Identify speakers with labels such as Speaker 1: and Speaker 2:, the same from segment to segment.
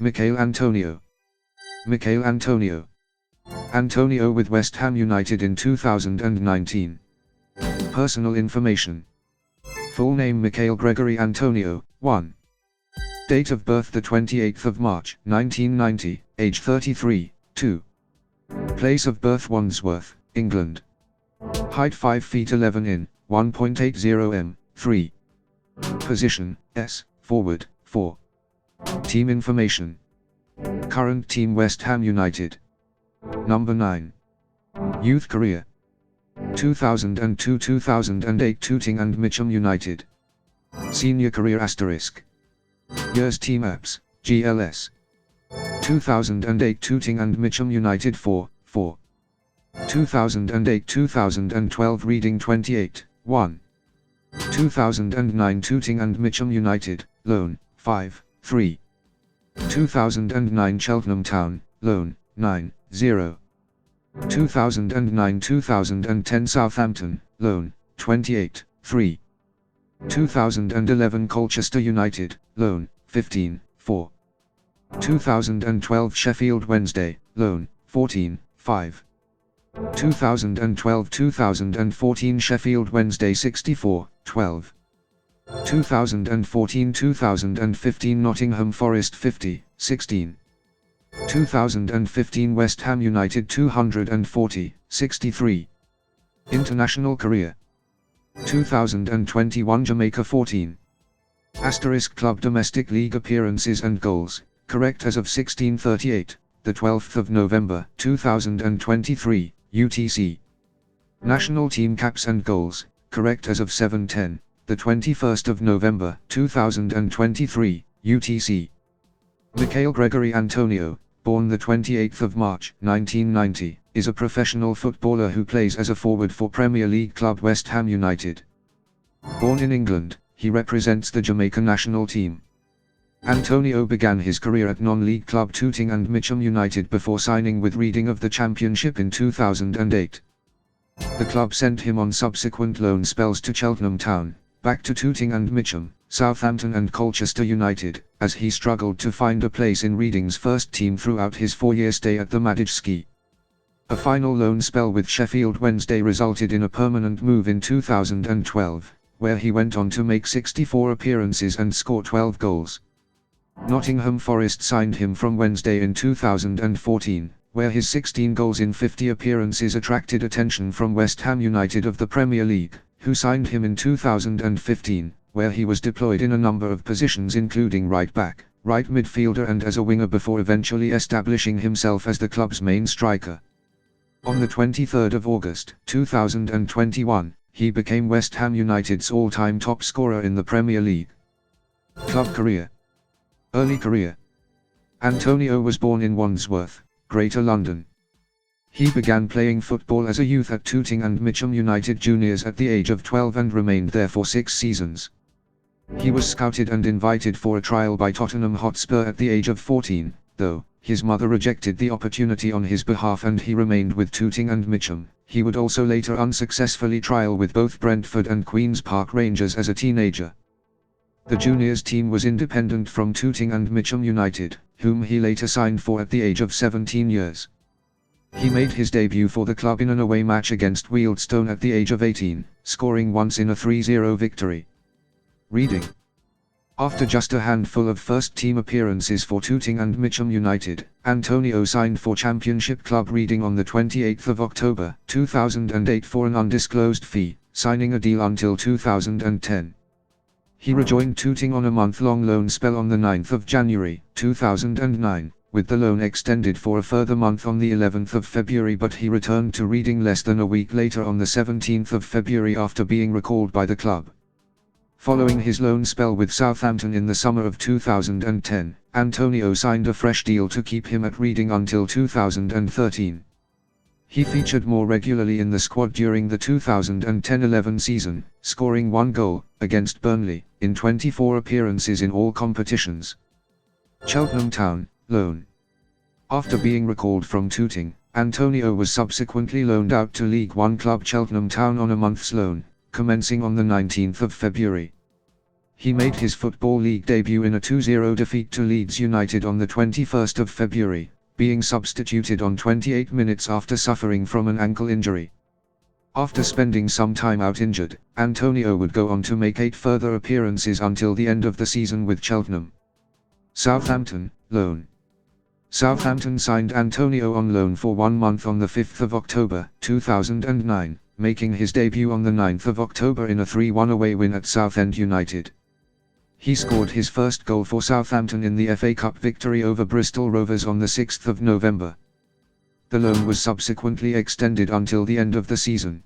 Speaker 1: Michail Antonio. Michail Antonio. Antonio with West Ham United in 2019. Personal information. Full name Michail Gregory Antonio, 1. Date of birth the 28th of March, 1990, age 33, 2. Place of birth Wandsworth, England. Height 5 feet 11 in, 1.80 m, 3. Position, S, forward, 4. Team information. Current team West Ham United. Number 9. Youth career. 2002-2008 Tooting and Mitcham United. Senior career asterisk. Years team apps, GLS. 2008 Tooting and Mitcham United 4, 4. 2008-2012 Reading 28, 1. 2009 Tooting and Mitcham United, loan, 5, 3. 2009 Cheltenham Town, loan, 9, 0. 2009-2010 Southampton, loan, 28, 3. 2011 Colchester United, loan, 15, 4. 2012 Sheffield Wednesday, loan, 14, 5. 2012-2014 Sheffield Wednesday 64, 12. 2014-2015 Nottingham Forest 50, 16. 2015 West Ham United 240, 63. International career. 2021 Jamaica 14. Asterisk club domestic league appearances and goals, correct as of 1638, the 12th of November 2023, UTC. National team caps and goals, correct as of 710, the 21st of November 2023, UTC. Michail Gregory Antonio, born the 28th of March 1990, is a professional footballer who plays as a forward for Premier League club West Ham United. Born in England, he represents the Jamaica national team. Antonio began his career at non-league club Tooting and Mitcham United before signing with Reading of the Championship in 2008. The club sent him on subsequent loan spells to Cheltenham Town, back to Tooting and Mitcham, Southampton and Colchester United, as he struggled to find a place in Reading's first team throughout his 4-year stay at the Madejski. A final loan spell with Sheffield Wednesday resulted in a permanent move in 2012, where he went on to make 64 appearances and score 12 goals. Nottingham Forest signed him from Wednesday in 2014, where his 16 goals in 50 appearances attracted attention from West Ham United of the Premier League, who signed him in 2015, where he was deployed in a number of positions including right back, right midfielder and as a winger before eventually establishing himself as the club's main striker. On the 23rd of August 2021, he became West Ham United's all-time top scorer in the Premier League. Club career. Early career. Antonio was born in Wandsworth, Greater London. He began playing football as a youth at Tooting and Mitcham United Juniors at the age of 12 and remained there for 6 seasons. He was scouted and invited for a trial by Tottenham Hotspur at the age of 14, though his mother rejected the opportunity on his behalf and he remained with Tooting and Mitcham. He would also later unsuccessfully trial with both Brentford and Queen's Park Rangers as a teenager. The juniors team was independent from Tooting and Mitcham United, whom he later signed for at the age of 17 years. He made his debut for the club in an away match against Wealdstone at the age of 18, scoring once in a 3-0 victory. Reading. After just a handful of first-team appearances for Tooting and Mitcham United, Antonio signed for Championship club Reading on the 28th of October 2008 for an undisclosed fee, signing a deal until 2010. He rejoined Tooting on a month-long loan spell on the 9th of January 2009, with the loan extended for a further month on the 11th of February, but he returned to Reading less than a week later on the 17th of February after being recalled by the club. Following his loan spell with Southampton in the summer of 2010, Antonio signed a fresh deal to keep him at Reading until 2013. He featured more regularly in the squad during the 2010-11 season, scoring 1 goal, against Burnley, in 24 appearances in all competitions. Cheltenham Town, loan. After being recalled from Tooting, Antonio was subsequently loaned out to League One club Cheltenham Town on a month's loan, commencing on the 19th of February. He made his Football League debut in a 2-0 defeat to Leeds United on the 21st of February, being substituted on 28 minutes after suffering from an ankle injury. After spending some time out injured, Antonio would go on to make 8 further appearances until the end of the season with Cheltenham. Southampton, loan. Southampton signed Antonio on loan for 1 month on the 5th of October, 2009, making his debut on the 9th of October in a 3-1 away win at Southend United. He scored his first goal for Southampton in the FA Cup victory over Bristol Rovers on the 6th of November. The loan was subsequently extended until the end of the season.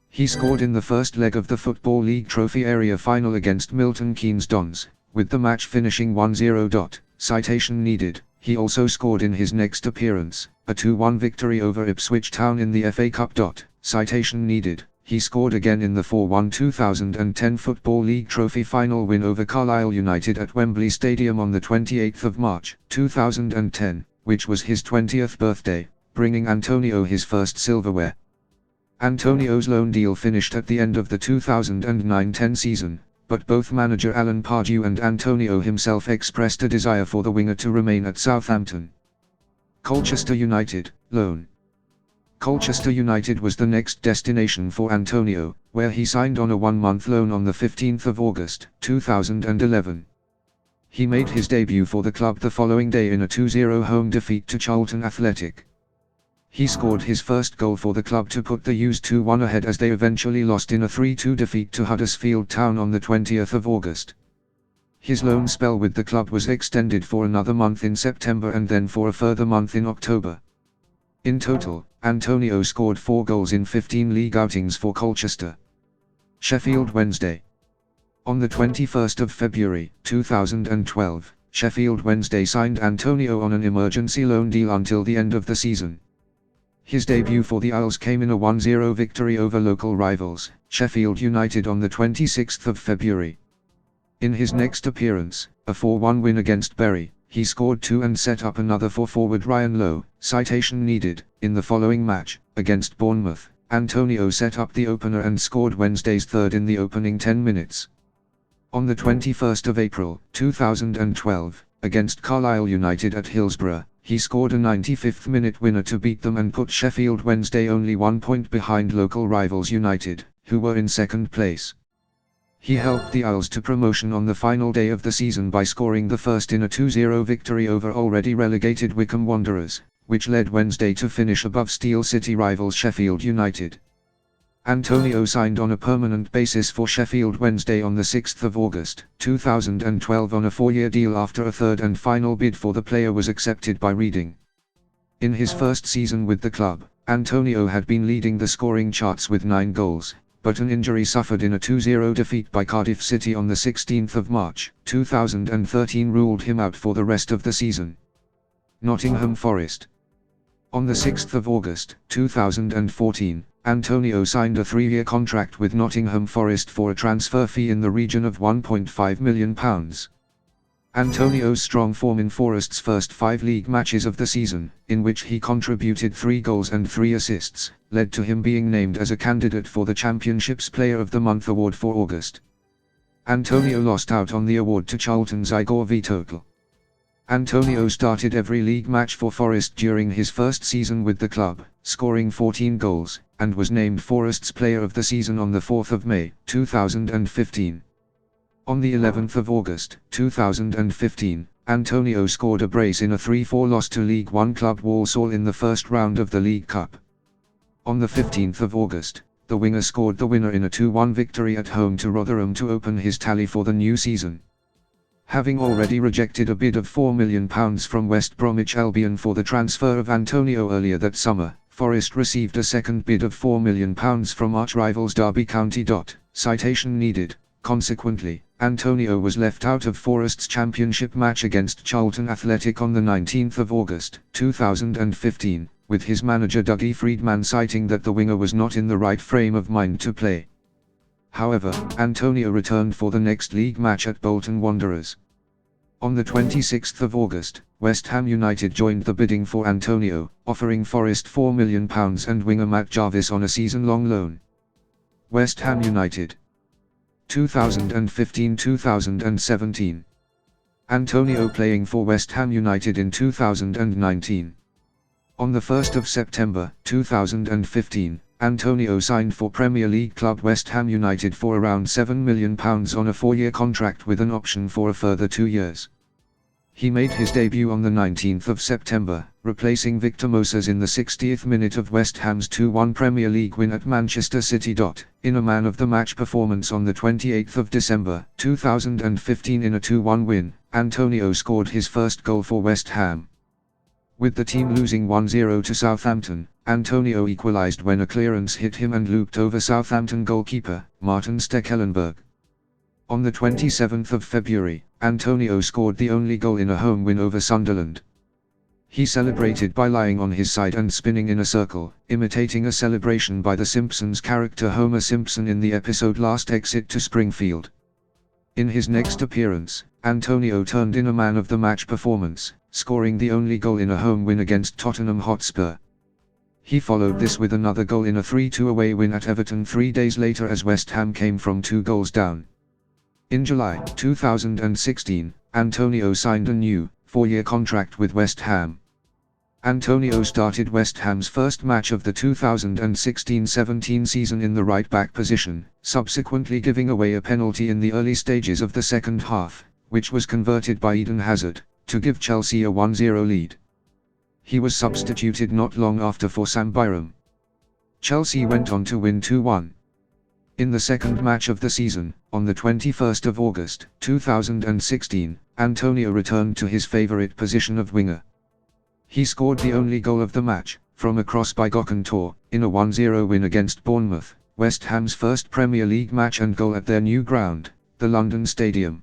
Speaker 1: He scored in the first leg of the Football League Trophy Area final against Milton Keynes Dons, with the match finishing 1-0. Citation needed. He also scored in his next appearance, a 2-1 victory over Ipswich Town in the FA Cup. Citation needed. He scored again in the 4-1 2010 Football League Trophy final win over Carlisle United at Wembley Stadium on the 28th of March, 2010, which was his 20th birthday, bringing Antonio his first silverware. Antonio's loan deal finished at the end of the 2009-10 season, but both manager Alan Pardew and Antonio himself expressed a desire for the winger to remain at Southampton. Colchester United, loan. Colchester United was the next destination for Antonio, where he signed on a 1-month loan on the 15th of August, 2011. He made his debut for the club the following day in a 2-0 home defeat to Charlton Athletic. He scored his first goal for the club to put the U's 2-1 ahead as they eventually lost in a 3-2 defeat to Huddersfield Town on the 20th of August. His loan spell with the club was extended for another month in September and then for a further month in October. In total, Antonio scored 4 goals in 15 league outings for Colchester. Sheffield Wednesday. On the 21st of February, 2012, Sheffield Wednesday signed Antonio on an emergency loan deal until the end of the season. His debut for the Owls came in a 1-0 victory over local rivals, Sheffield United on the 26th of February. In his next appearance, a 4-1 win against Bury, he scored 2 and set up another for forward Ryan Lowe. Citation needed. In the following match, against Bournemouth, Antonio set up the opener and scored Wednesday's third in the opening 10 minutes. On the 21st of April, 2012, against Carlisle United at Hillsborough, he scored a 95th minute winner to beat them and put Sheffield Wednesday only 1 point behind local rivals United, who were in second place. He helped the Owls to promotion on the final day of the season by scoring the first in a 2-0 victory over already relegated Wycombe Wanderers, which led Wednesday to finish above Steel City rivals Sheffield United. Antonio signed on a permanent basis for Sheffield Wednesday on the 6th of August, 2012 on a 4-year deal after a third and final bid for the player was accepted by Reading. In his first season with the club, Antonio had been leading the scoring charts with 9 goals, but an injury suffered in a 2-0 defeat by Cardiff City on the 16th of March, 2013 ruled him out for the rest of the season. Nottingham Forest. On the 6th of August, 2014, Antonio signed a 3-year contract with Nottingham Forest for a transfer fee in the region of £1.5 million. Antonio's strong form in Forest's first 5 league matches of the season, in which he contributed 3 goals and 3 assists, led to him being named as a candidate for the Championship's Player of the Month award for August. Antonio lost out on the award to Charlton's Igor Vitoglu. Antonio started every league match for Forest during his first season with the club, scoring 14 goals, and was named Forest's Player of the Season on the 4th of May, 2015. On the 11th of August, 2015, Antonio scored a brace in a 3-4 loss to League One club Walsall in the first round of the League Cup. On the 15th of August, the winger scored the winner in a 2-1 victory at home to Rotherham to open his tally for the new season. Having already rejected a bid of £4 million from West Bromwich Albion for the transfer of Antonio earlier that summer, Forest received a second bid of £4 million from arch-rivals Derby County. Citation needed. Consequently, Antonio was left out of Forest's championship match against Charlton Athletic on the 19th of August, 2015, with his manager Dougie Freedman citing that the winger was not in the right frame of mind to play. However, Antonio returned for the next league match at Bolton Wanderers. On the 26th of August, West Ham United joined the bidding for Antonio, offering Forest £4 million and winger Matt Jarvis on a season-long loan. West Ham United. 2015-2017. Antonio playing for West Ham United in 2019. On the 1st of September 2015, Antonio signed for Premier League club West Ham United for around £7 million on a 4-year contract with an option for a further 2 years. He made his debut on the 19th of September, replacing Victor Moses in the 60th minute of West Ham's 2-1 Premier League win at Manchester City. In a man-of-the-match performance on the 28th of December 2015 in a 2-1 win, Antonio scored his first goal for West Ham. With the team losing 1-0 to Southampton, Antonio equalised when a clearance hit him and looped over Southampton goalkeeper, Martin Stekelenburg. On the 27th of February, Antonio scored the only goal in a home win over Sunderland. He celebrated by lying on his side and spinning in a circle, imitating a celebration by The Simpsons character Homer Simpson in the episode Last Exit to Springfield. In his next appearance, Antonio turned in a man-of-the-match performance, scoring the only goal in a home win against Tottenham Hotspur. He followed this with another goal in a 3-2 away win at Everton 3 days later as West Ham came from 2 goals down. In July 2016, Antonio signed a new, 4-year contract with West Ham. Antonio started West Ham's first match of the 2016-17 season in the right-back position, subsequently giving away a penalty in the early stages of the second half, which was converted by Eden Hazard, to give Chelsea a 1-0 lead. He was substituted not long after for Sam Byram. Chelsea went on to win 2-1. In the second match of the season, on the 21st of August 2016, Antonio returned to his favourite position of winger. He scored the only goal of the match, from a cross by Gokhan, in a 1-0 win against Bournemouth, West Ham's first Premier League match and goal at their new ground, the London Stadium.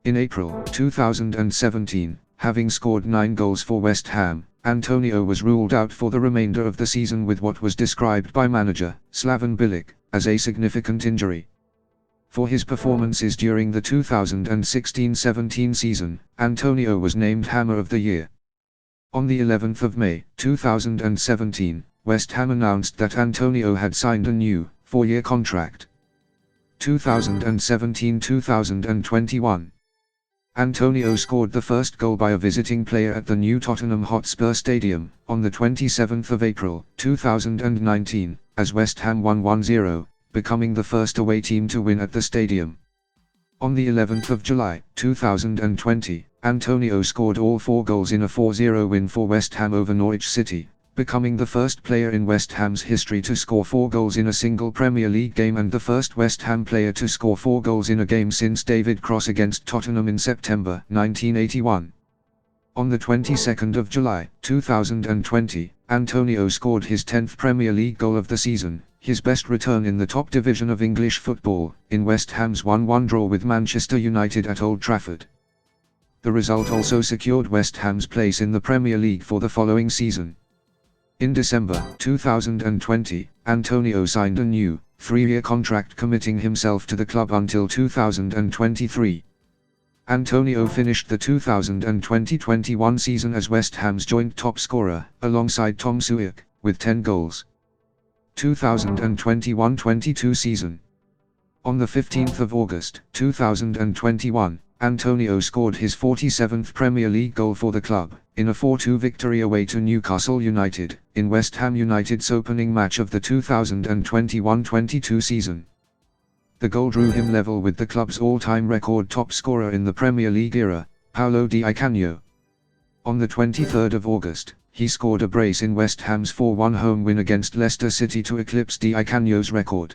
Speaker 1: In April 2017, having scored 9 goals for West Ham, Antonio was ruled out for the remainder of the season with what was described by manager Slaven Bilic as a significant injury. For his performances during the 2016-17 season, Antonio was named Hammer of the Year. On the 11th of May 2017, West Ham announced that Antonio had signed a new, 4-year contract. 2017-2021. Antonio scored the first goal by a visiting player at the new Tottenham Hotspur Stadium, on the 27th of April 2019, as West Ham won 1-0, becoming the first away team to win at the stadium. On the 11th of July 2020, Antonio scored all 4 goals in a 4-0 win for West Ham over Norwich City, becoming the first player in West Ham's history to score 4 goals in a single Premier League game and the first West Ham player to score 4 goals in a game since David Cross against Tottenham in September 1981. On the 22nd of July 2020, Antonio scored his 10th Premier League goal of the season, his best return in the top division of English football, in West Ham's 1-1 draw with Manchester United at Old Trafford. The result also secured West Ham's place in the Premier League for the following season. In December 2020, Antonio signed a new, 3-year contract committing himself to the club until 2023. Antonio finished the 2020-21 season as West Ham's joint top scorer, alongside Tom Suik, with 10 goals. 2021-22 season. On the 15th of August 2021, Antonio scored his 47th Premier League goal for the club, in a 4-2 victory away to Newcastle United, in West Ham United's opening match of the 2021-22 season. The goal drew him level with the club's all-time record top scorer in the Premier League era, Paulo Di Canio. On the 23rd of August, he scored a brace in West Ham's 4-1 home win against Leicester City to eclipse Di Canio's record.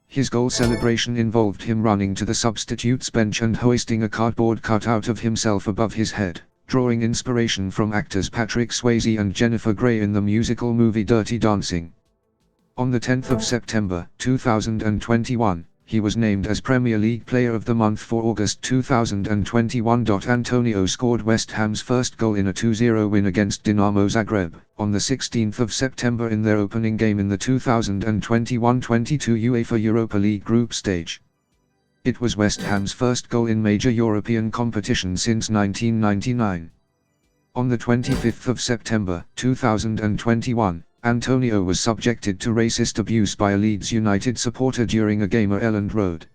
Speaker 1: His goal celebration involved him running to the substitutes bench and hoisting a cardboard cutout of himself above his head, drawing inspiration from actors Patrick Swayze and Jennifer Grey in the musical movie Dirty Dancing. On the 10th of September 2021, he was named as Premier League Player of the Month for August 2021. Antonio scored West Ham's first goal in a 2-0 win against Dinamo Zagreb, on the 16th of September in their opening game in the 2021-22 UEFA Europa League group stage. It was West Ham's first goal in major European competition since 1999. On the 25th of September 2021, Antonio was subjected to racist abuse by a Leeds United supporter during a game at Elland Road.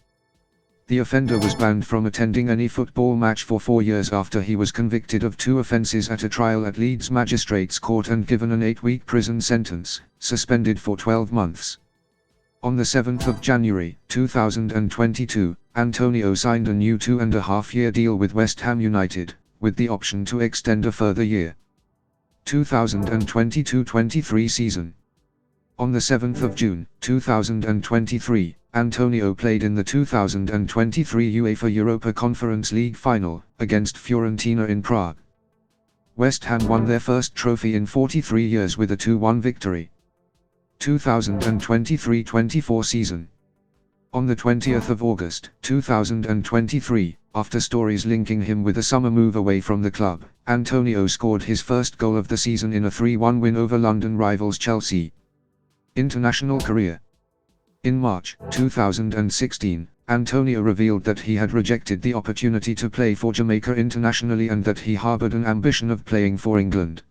Speaker 1: The offender was banned from attending any football match for 4 years after he was convicted of 2 offences at a trial at Leeds Magistrates Court and given an 8-week prison sentence, suspended for 12 months. On the 7th of January, 2022, Antonio signed a new 2.5-year deal with West Ham United, with the option to extend a further year. 2022-23 season. On the 7th of June, 2023, Antonio played in the 2023 UEFA Europa Conference League final, against Fiorentina in Prague. West Ham won their first trophy in 43 years with a 2-1 victory. 2023-24 season. On the 20th of August, 2023, after stories linking him with a summer move away from the club, Antonio scored his first goal of the season in a 3-1 win over London rivals Chelsea. International career. In March 2016, Antonio revealed that he had rejected the opportunity to play for Jamaica internationally and that he harbored an ambition of playing for England.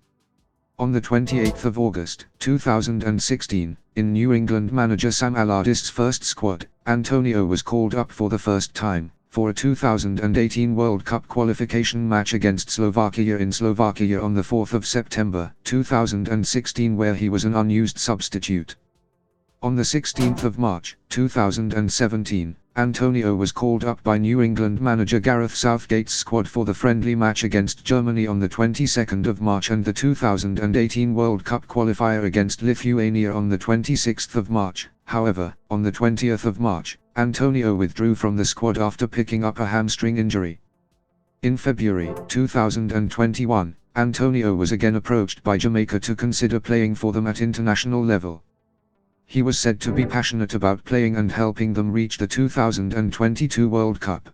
Speaker 1: On the 28th of August 2016, in New England manager Sam Allardyce's first squad, Antonio was called up for the first time, for a 2018 World Cup qualification match against Slovakia in Slovakia on the 4th of September 2016, where he was an unused substitute. On the 16th of March 2017, Antonio was called up by New England manager Gareth Southgate's squad for the friendly match against Germany on the 22nd of March and the 2018 World Cup qualifier against Lithuania on the 26th of March. However, on the 20th of March, Antonio withdrew from the squad after picking up a hamstring injury. In February 2021, Antonio was again approached by Jamaica to consider playing for them at international level. He was said to be passionate about playing and helping them reach the 2022 World Cup.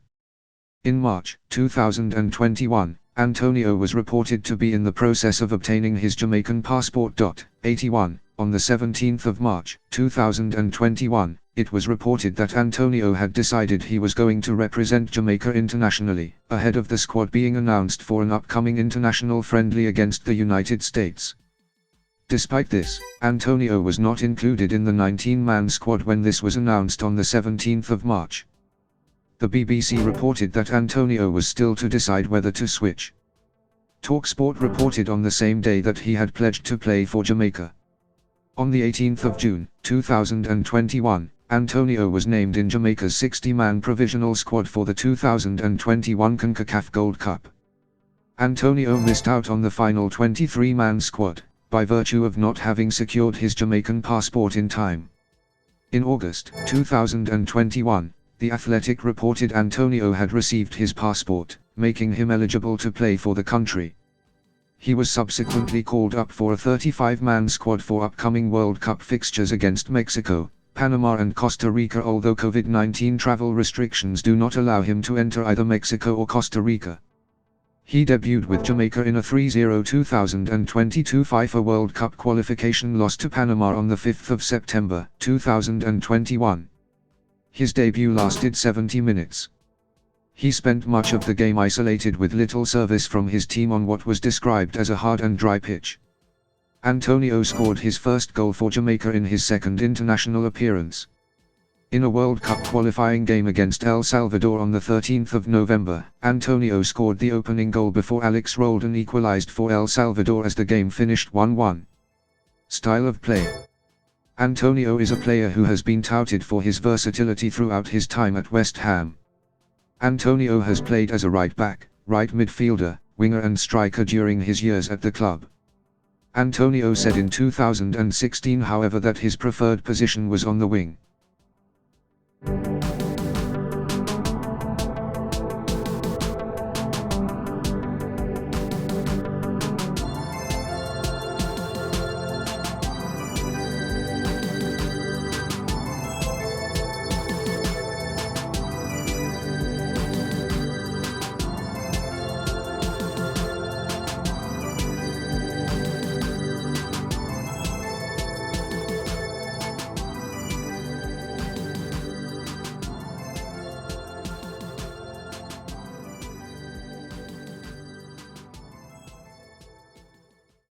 Speaker 1: In March 2021, Antonio was reported to be in the process of obtaining his Jamaican passport. 81. On the 17th of March 2021, it was reported that Antonio had decided he was going to represent Jamaica internationally, ahead of the squad being announced for an upcoming international friendly against the United States. Despite this, Antonio was not included in the 19-man squad when this was announced on the 17th of March. The BBC reported that Antonio was still to decide whether to switch. TalkSport reported on the same day that he had pledged to play for Jamaica. On the 18th of June, 2021, Antonio was named in Jamaica's 60-man provisional squad for the 2021 CONCACAF Gold Cup. Antonio missed out on the final 23-man squad, by virtue of not having secured his Jamaican passport in time. In August 2021, The Athletic reported Antonio had received his passport, making him eligible to play for the country. He was subsequently called up for a 35-man squad for upcoming World Cup fixtures against Mexico, Panama and Costa Rica, although COVID-19 travel restrictions do not allow him to enter either Mexico or Costa Rica. He debuted with Jamaica in a 3-0 2022 FIFA World Cup qualification loss to Panama on the 5th of September 2021. His debut lasted 70 minutes. He spent much of the game isolated with little service from his team on what was described as a hard and dry pitch. Antonio scored his first goal for Jamaica in his second international appearance. In a World Cup qualifying game against El Salvador on the 13th of November, Antonio scored the opening goal before Alex Roldan equalized for El Salvador as the game finished 1-1. Style of play. Antonio is a player who has been touted for his versatility throughout his time at West Ham. Antonio has played as a right back, right midfielder, winger and striker during his years at the club. Antonio said in 2016, however, that his preferred position was on the wing.